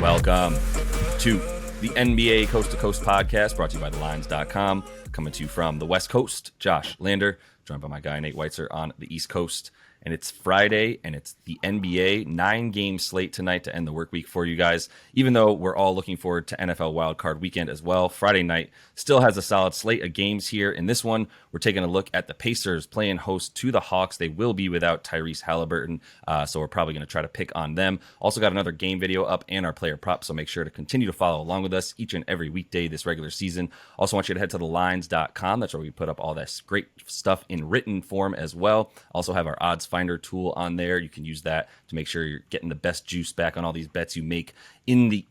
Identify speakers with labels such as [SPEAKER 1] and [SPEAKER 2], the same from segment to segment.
[SPEAKER 1] Welcome to the NBA Coast to Coast podcast brought to you by thelines.com. Coming to you from the West Coast, Josh Lander, joined by my guy Nate Weitzer on the East Coast. And it's Friday, and it's the NBA 9-game slate tonight to end the work week for you guys. Even though we're all looking forward to NFL wildcard weekend as well, Friday night still has a solid slate of games here. In this one, we're taking a look at the Pacers playing host to the Hawks. They will be without Tyrese Halliburton, so we're probably going to try to pick on them. Also got another game video up and our player prop, so make sure to continue to follow along with us each and every weekday this regular season. Also want you to head to thelines.com. That's where we put up all this great stuff in written form as well. Also have our odds finder tool on there. You can use that to make sure you're getting the best juice back on all these bets you make in the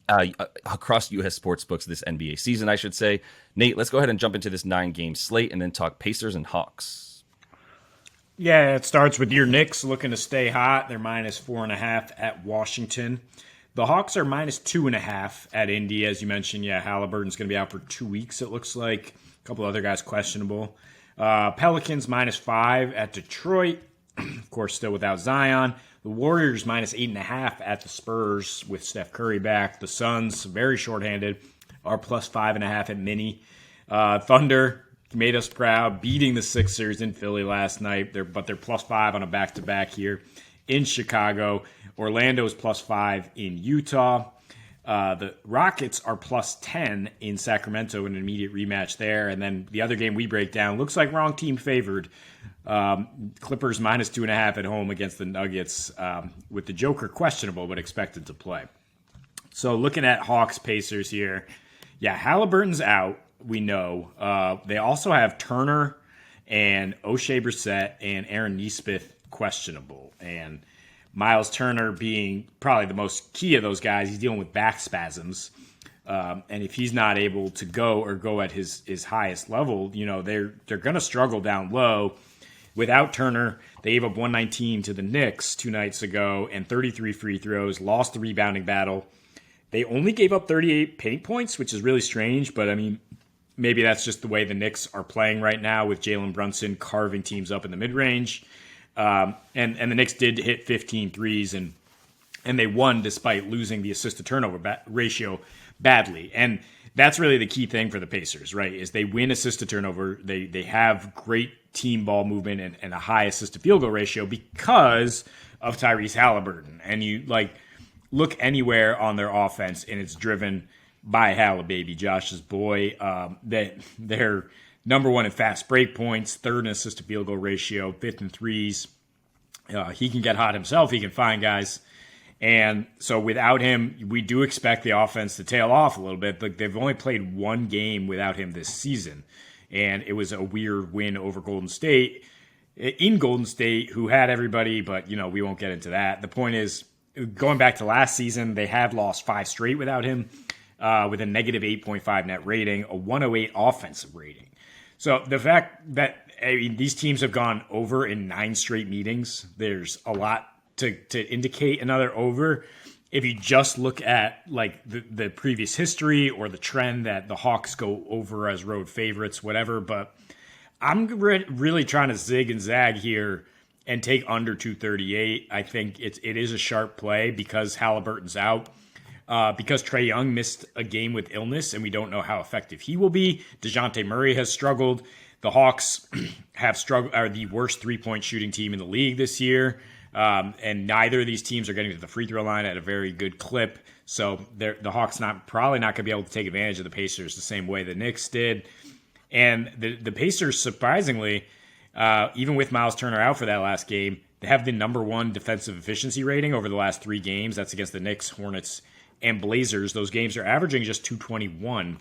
[SPEAKER 1] across U.S. sports books this NBA season, I should say. Nate, let's go ahead and jump into this 9-game slate and then talk Pacers and Hawks.
[SPEAKER 2] Yeah, it starts with your Knicks looking to stay hot. They're minus 4.5 at Washington. The Hawks are minus 2.5 at Indy, as you mentioned. Yeah, Halliburton's going to be out for 2 weeks, it looks like. A couple other guys questionable. Pelicans minus 5 at Detroit. Of course, still without Zion. The Warriors minus 8.5 at the Spurs with Steph Curry back. The Suns, very shorthanded, are plus 5.5 at Mini. Thunder made us proud, beating the Sixers in Philly last night. But they're plus 5 on a back-to-back here in Chicago. Orlando is plus 5 in Utah. The Rockets are plus 10 in Sacramento in an immediate rematch there. And then the other game we break down looks like wrong team favored. Clippers minus 2.5 at home against the Nuggets with the Joker questionable but expected to play. So looking at Hawks Pacers here, yeah, Halliburton's out, we know. They also have Turner and O'Shea Brissett and Aaron Nesmith questionable. And Miles Turner being probably the most key of those guys, he's dealing with back spasms. And if he's not able to go at his highest level, you know, they're going to struggle down low. Without Turner, they gave up 119 to the Knicks 2 nights ago and 33 free throws, lost the rebounding battle. They only gave up 38 paint points, which is really strange, but I mean, maybe that's just the way the Knicks are playing right now with Jalen Brunson carving teams up in the mid-range. And the Knicks did hit 15 threes, and they won despite losing the assist-to-turnover ratio badly. And that's really the key thing for the Pacers, right, is they win assist-to-turnover. They have great team ball movement and a high assist-to-field goal ratio because of Tyrese Halliburton. And you, look anywhere on their offense, and it's driven by Baby, Josh's boy. They're number 1 in fast break points, 3rd in assist-to-field goal ratio, 5th in threes. He can get hot himself. He can find guys. And so without him, we do expect the offense to tail off a little bit. But they've only played 1 game without him this season. And it was a weird win over Golden State. In Golden State, who had everybody, but, you know, we won't get into that. The point is, going back to last season, they had lost 5 straight without him with a negative 8.5 net rating, a 108 offensive rating. So the fact that these teams have gone over in 9 straight meetings, there's a lot to indicate another over. If you just look at the previous history or the trend that the Hawks go over as road favorites, whatever. But I'm really trying to zig and zag here and take under 238. I think it is a sharp play because Halliburton's out. Because Trae Young missed a game with illness, and we don't know how effective he will be. DeJounte Murray has struggled. The Hawks are the worst 3-point shooting team in the league this year, and neither of these teams are getting to the free throw line at a very good clip. So the Hawks probably not going to be able to take advantage of the Pacers the same way the Knicks did. And the Pacers, surprisingly, even with Miles Turner out for that last game, they have the number 1 defensive efficiency rating over the last 3 games. That's against the Knicks, Hornets, and Blazers. Those games are averaging just 221,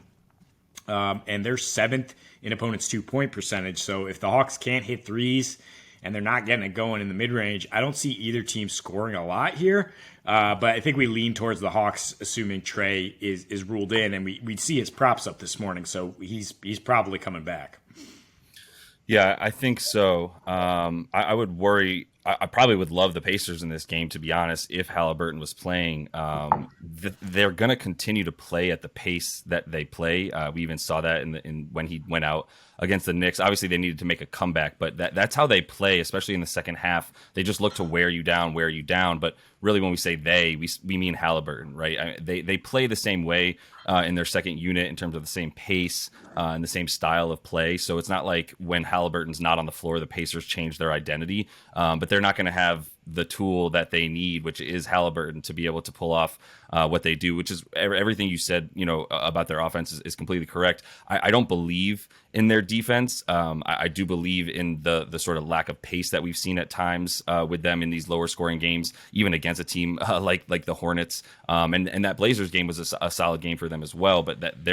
[SPEAKER 2] and they're 7th in opponents' 2-point percentage. So if the Hawks can't hit threes and they're not getting it going in the mid-range, I don't see either team scoring a lot here. But I think we lean towards the Hawks, assuming Trae is ruled in, and we see his props up this morning, so he's probably coming back.
[SPEAKER 1] Yeah, I think so. I would worry I probably would love the Pacers in this game, to be honest, if Halliburton was playing. They're going to continue to play at the pace that they play. We even saw that in when he went out against the Knicks. Obviously, they needed to make a comeback, but that's how they play, especially in the second half. They just look to wear you down. But really, when we say we mean Halliburton, right? They play the same way in their second unit in terms of the same pace and the same style of play. So it's not like when Halliburton's not on the floor, the Pacers change their identity. But they're not going to have the tool that they need, which is Halliburton, to be able to pull off what they do, which is everything you said, about their offense is completely correct. I don't believe in their defense. I do believe in the sort of lack of pace that we've seen at times with them in these lower scoring games, even against a team like the Hornets. And that Blazers game was a solid game for them as well, but that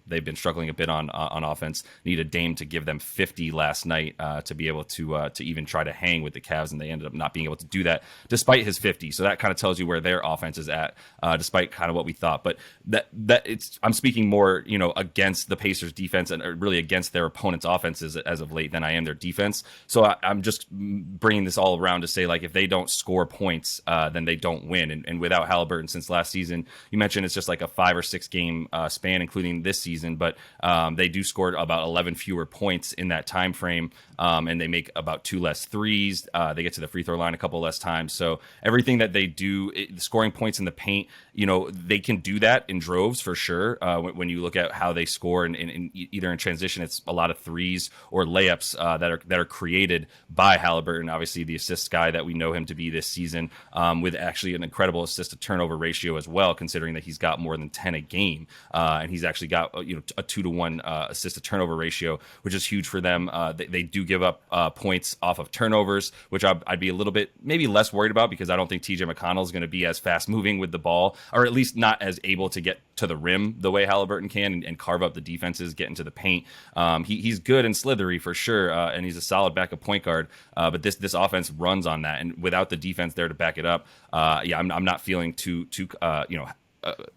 [SPEAKER 1] they've been struggling a bit on offense. Need a Dame to give them 50 last night to be able to even try to hang with the Cavs, and they ended up not being able to do that despite his 50. So that kind of tells you where their offense is at, despite kind of what we thought. But I'm speaking more, against the Pacers defense and really against their opponent's offenses as of late than I am their defense. So I'm just bringing this all around to say, like, if they don't score points, then they don't win. And without Halliburton since last season, you mentioned it's just like a 5 or 6 game span, including this season, but they do score about 11 fewer points in that time frame, and they make about 2 less threes. They get to the free throw line a couple less times. So everything that they do, scoring points in the paint, they can do that in droves for sure. When you look at how they score, and either in transition, it's a lot of threes or layups that are created by Halliburton. Obviously, the assist guy that we know him to be this season, with actually an incredible assist to turnover ratio as well, considering that he's got more than 10 a game, and he's actually got a 2-to-1 assist to turnover ratio, which is huge for them. They do give up points off of turnovers, which I'd be a little bit maybe less worried about, because I don't think TJ McConnell is going to be as fast moving with the ball, or at least not as able to get to the rim the way Halliburton can and carve up the defenses, get into the paint. He's good and slithery for sure, and he's a solid backup point guard. But this offense runs on that, and without the defense there to back it up, I'm not feeling too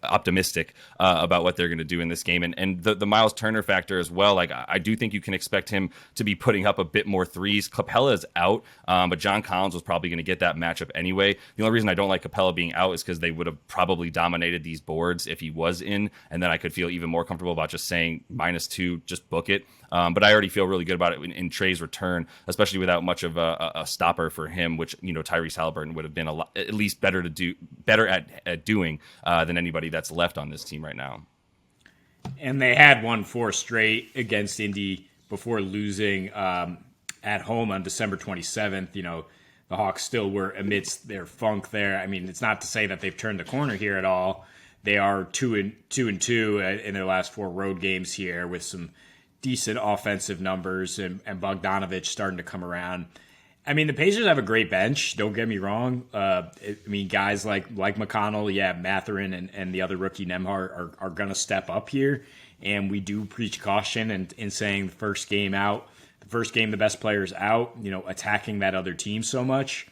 [SPEAKER 1] optimistic about what they're going to do in this game. And the Miles Turner factor as well. Like, I do think you can expect him to be putting up a bit more threes. Capella is out, but John Collins was probably going to get that matchup anyway. The only reason I don't like Capella being out is because they would have probably dominated these boards if he was in, and then I could feel even more comfortable about just saying -2, just book it. But I already feel really good about it in Trey's return, especially without much of a stopper for him, which Tyrese Halliburton would have been at least better at doing than anybody that's left on this team right now.
[SPEAKER 2] And they had won 4 straight against Indy before losing at home on December 27th. The Hawks still were amidst their funk there. I mean, it's not to say that they've turned the corner here at all. They are 2-2 in their last 4 road games here, with some decent offensive numbers, and Bogdanovich starting to come around. I mean, the Pacers have a great bench. Don't get me wrong. Guys like McConnell, Mathurin, and the other rookie Nembhard are going to step up here. And we do preach caution in saying the first game the best player's out, attacking that other team so much.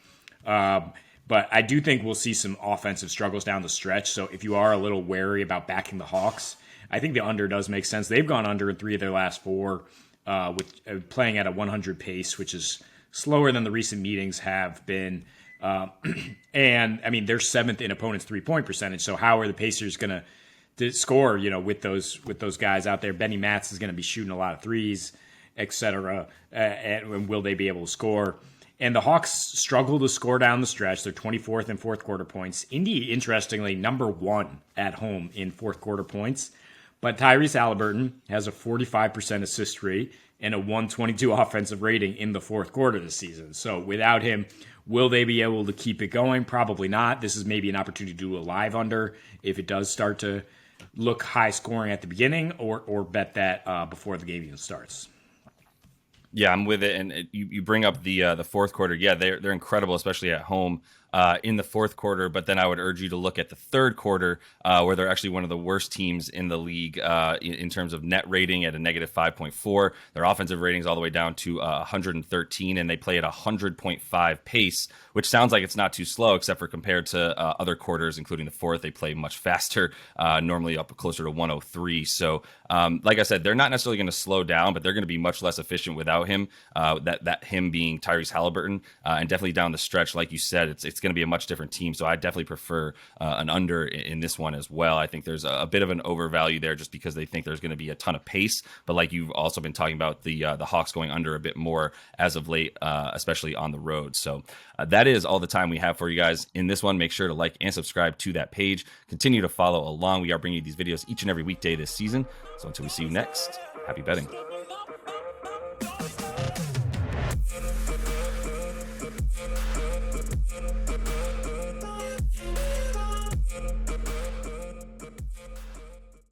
[SPEAKER 2] But I do think we'll see some offensive struggles down the stretch. So if you are a little wary about backing the Hawks, I think the under does make sense. They've gone under in 3 of their last 4, with playing at a 100 pace, which is slower than the recent meetings have been. And I mean, they're 7th in opponents' 3-point percentage. So how are the Pacers going to score? With those guys out there, Benny Matz is going to be shooting a lot of threes, etc. And will they be able to score? And the Hawks struggle to score down the stretch. They're 24th in fourth quarter points. Indy, interestingly, number 1 at home in fourth quarter points. But Tyrese Halliburton has a 45% assist rate and a 122 offensive rating in the fourth quarter this season. So without him, will they be able to keep it going? Probably not. This is maybe an opportunity to do a live under if it does start to look high scoring at the beginning, or bet that before the game even starts.
[SPEAKER 1] Yeah, I'm with it. And you bring up the fourth quarter. Yeah, they're incredible, especially at home. in the fourth quarter. But then I would urge you to look at the third quarter, where they're actually one of the worst teams in the league in terms of net rating at a negative 5.4. Their offensive ratings all the way down to 113, and they play at 100.5 pace, which sounds like it's not too slow, except for compared to other quarters, including the fourth. They play much faster, normally up closer to 103. So, like I said, they're not necessarily going to slow down, but they're going to be much less efficient without him. That him being Tyrese Halliburton, and definitely down the stretch, like you said, it's going to be a much different team. So I definitely prefer an under in this one as well. I think there's a bit of an overvalue there, just because they think there's going to be a ton of pace. But like you've also been talking about, the Hawks going under a bit more as of late, especially on the road. So that is all the time we have for you guys in this one. Make sure to like and subscribe to that page. Continue to follow along. We are bringing you these videos each and every weekday this season. So until we see you next, happy betting.